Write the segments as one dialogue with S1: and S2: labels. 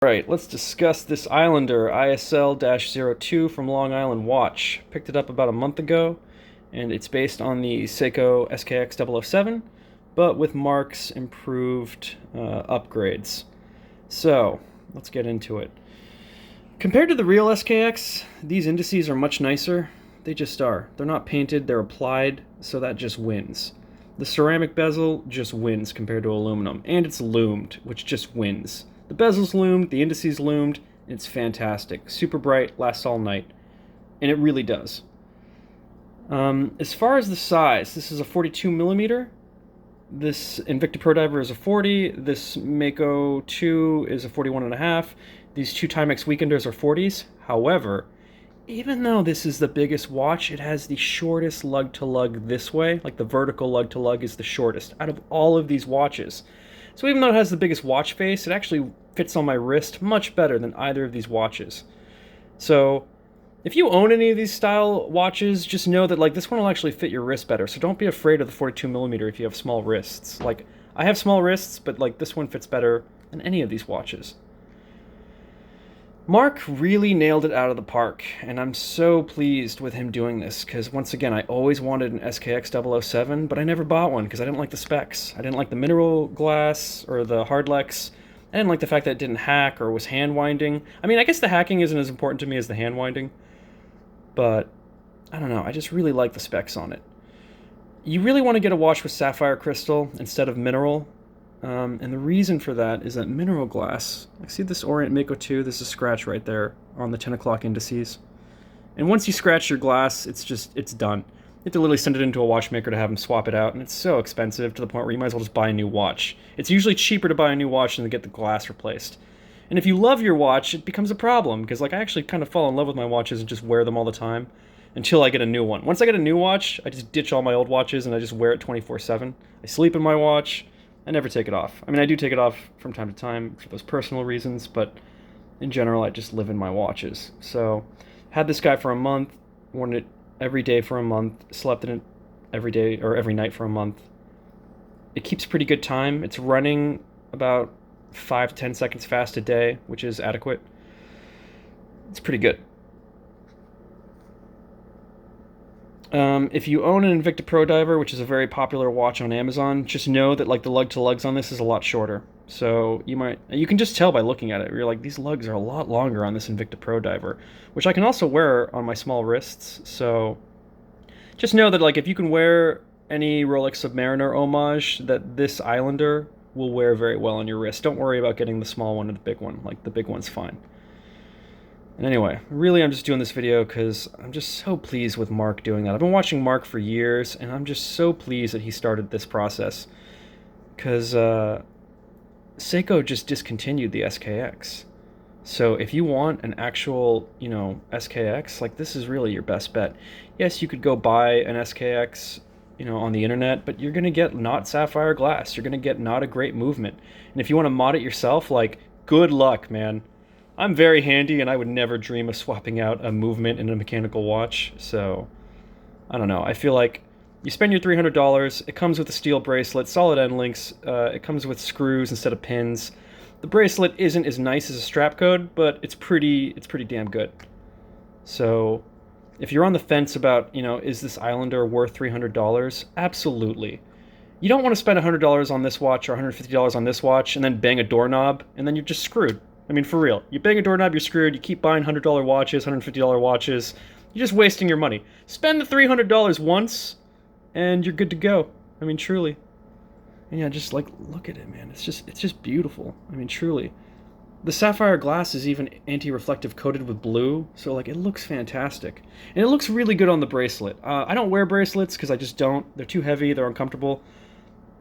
S1: Alright, let's discuss this Islander ISL-02 from Long Island Watch. Picked it up about a month ago, and it's based on the Seiko SKX-007, but with Mark's improved upgrades. So, let's get into it. Compared to the real SKX, these indices are much nicer. They just are. They're not painted, they're applied, so that just wins. The ceramic bezel just wins compared to aluminum, and it's loomed, which just wins. The bezel's loomed, the indices loomed, and it's fantastic. Super bright, lasts all night. And it really does. As far as the size, this is a 42 millimeter. This Invicta Pro Diver is a 40. This Mako 2 is a 41.5. These two Timex Weekenders are 40s. However, even though this is the biggest watch, it has the shortest lug to lug this way. Like the vertical lug to lug is the shortest out of all of these watches. So even though it has the biggest watch face, it actually fits on my wrist much better than either of these watches. So if you own any of these style watches, just know that like this one will actually fit your wrist better. So don't be afraid of the 42 millimeter if you have small wrists. Like I have small wrists, but like this one fits better than any of these watches. Mark really nailed it out of the park, and I'm so pleased with him doing this, because once again, I always wanted an SKX-007, but I never bought one because I didn't like the specs. I didn't like the mineral glass or the hardlex. I didn't like the fact that it didn't hack or was hand winding. I mean, I guess the hacking isn't as important to me as the hand winding, but I don't know, I just really like the specs on it. You really want to get a watch with sapphire crystal instead of mineral. And the reason for that is that mineral glass, like see this Orient Mako 2, there's a scratch right there on the 10 o'clock indices. And once you scratch your glass, it's done. You have to literally send it into a watchmaker to have them swap it out, and it's so expensive to the point where you might as well just buy a new watch. It's usually cheaper to buy a new watch than to get the glass replaced. And if you love your watch, it becomes a problem, because like I actually kind of fall in love with my watches and just wear them all the time until I get a new one. Once I get a new watch, I just ditch all my old watches and I just wear it 24/7. I sleep in my watch. I never take it off. I mean, I do take it off from time to time for those personal reasons, but in general, I just live in my watches. So, had this guy for a month, worn it every day for a month, slept in it every day or every night for a month. It keeps pretty good time. It's running about 5 to 10 seconds fast a day, which is adequate. It's pretty good. If you own an Invicta Pro Diver, which is a very popular watch on Amazon, just know that like the lug to lugs on this is a lot shorter. So you can just tell by looking at it. You're like, these lugs are a lot longer on this Invicta Pro Diver, which I can also wear on my small wrists. So just know that like if you can wear any Rolex Submariner homage, that this Islander will wear very well on your wrist. Don't worry about getting the small one or the big one. Like the big one's fine. And anyway, really I'm just doing this video because I'm just so pleased with Mark doing that. I've been watching Mark for years, and I'm just so pleased that he started this process. Because Seiko just discontinued the SKX. So if you want an actual, SKX, like this is really your best bet. Yes, you could go buy an SKX, on the internet, but you're going to get not sapphire glass. You're going to get not a great movement. And if you want to mod it yourself, like, good luck, man. I'm very handy, and I would never dream of swapping out a movement in a mechanical watch, so I don't know. I feel like you spend your $300, it comes with a steel bracelet, solid end links, it comes with screws instead of pins. The bracelet isn't as nice as a strap code, but it's pretty damn good. So if you're on the fence about, is this Islander worth $300? Absolutely. You don't want to spend $100 on this watch or $150 on this watch and then bang a doorknob, and then you're just screwed. I mean, for real. You bang a doorknob, you're screwed. You keep buying $100 watches, $150 watches. You're just wasting your money. Spend the $300 once, and you're good to go. I mean, truly. And yeah, just like, look at it, man. It's just beautiful. I mean, truly. The sapphire glass is even anti-reflective coated with blue, so like, it looks fantastic. And it looks really good on the bracelet. I don't wear bracelets because I just don't. They're too heavy, they're uncomfortable.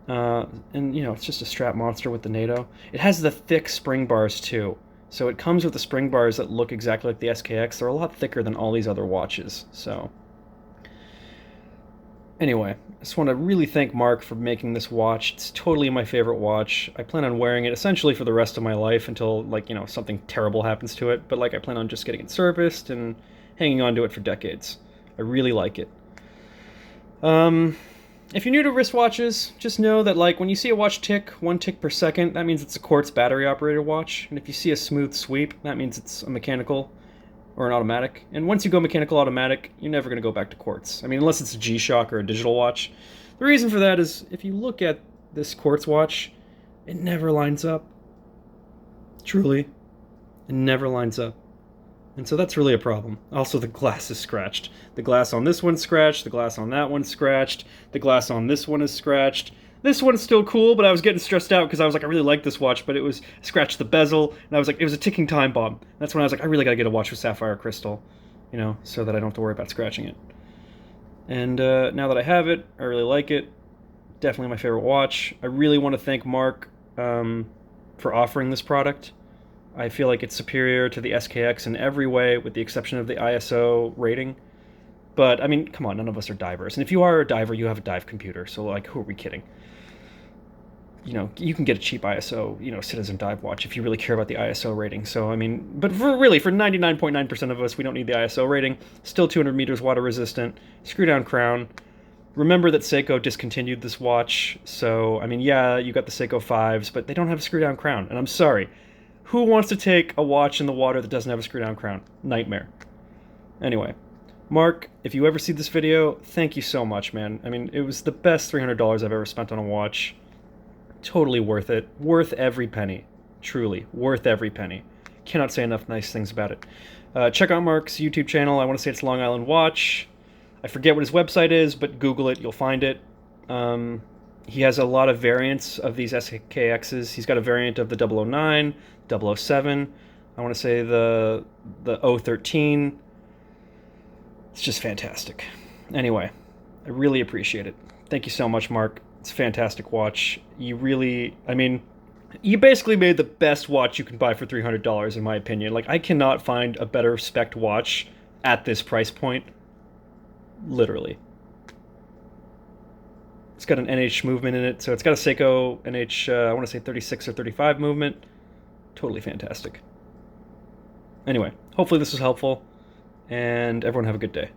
S1: And it's just a strap monster with the NATO. It has the thick spring bars too. So it comes with the spring bars that look exactly like the SKX. They're a lot thicker than all these other watches. So anyway, I just want to really thank Mark for making this watch. It's totally my favorite watch. I plan on wearing it essentially for the rest of my life until something terrible happens to it. But I plan on just getting it serviced and hanging on to it for decades. I really like it. if you're new to wristwatches, just know that like when you see a watch tick, 1 tick per second, that means it's a quartz battery operated watch. And if you see a smooth sweep, that means it's a mechanical or an automatic. And once you go mechanical automatic, you're never going to go back to quartz. I mean, unless it's a G-Shock or a digital watch. The reason for that is if you look at this quartz watch, it never lines up. Truly, it never lines up. And so that's really a problem. Also, the glass is scratched. The glass on this one's scratched, the glass on that one's scratched, the glass on this one is scratched. This one's still cool, but I was getting stressed out because I was like, I really like this watch, but it was scratched the bezel, and I was like, it was a ticking time bomb. That's when I was like, I really gotta get a watch with sapphire crystal, you know, so that I don't have to worry about scratching it. And now that I have it, I really like it. Definitely my favorite watch. I really want to thank Mark for offering this product. I feel like it's superior to the SKX in every way, with the exception of the ISO rating. But, I mean, come on, none of us are divers. And if you are a diver, you have a dive computer. So, like, who are we kidding? You know, you can get a cheap ISO, you know, Citizen dive watch if you really care about the ISO rating. So, I mean, but for 99.9% of us, we don't need the ISO rating. Still 200 meters water resistant, screw down crown. Remember that Seiko discontinued this watch. So, I mean, yeah, you got the Seiko 5s, but they don't have a screw down crown. And I'm sorry. Who wants to take a watch in the water that doesn't have a screw down crown? Nightmare. Anyway, Mark, if you ever see this video, thank you so much, man. I mean, it was the best $300 I've ever spent on a watch. Totally worth it. Worth every penny. Truly, worth every penny. Cannot say enough nice things about it. Check out Mark's YouTube channel. I want to say it's Long Island Watch. I forget what his website is, but Google it. You'll find it. He has a lot of variants of these SKXs. He's got a variant of the 009, 007. I want to say the 013. It's just fantastic. Anyway, I really appreciate it. Thank you so much, Mark. It's a fantastic watch. You really, I mean, you basically made the best watch you can buy for $300, in my opinion. Like, I cannot find a better spec'd watch at this price point. Literally. It's got an NH movement in it, so it's got a Seiko NH, I want to say 36 or 35 movement. Totally fantastic. Anyway, hopefully this was helpful, and everyone have a good day.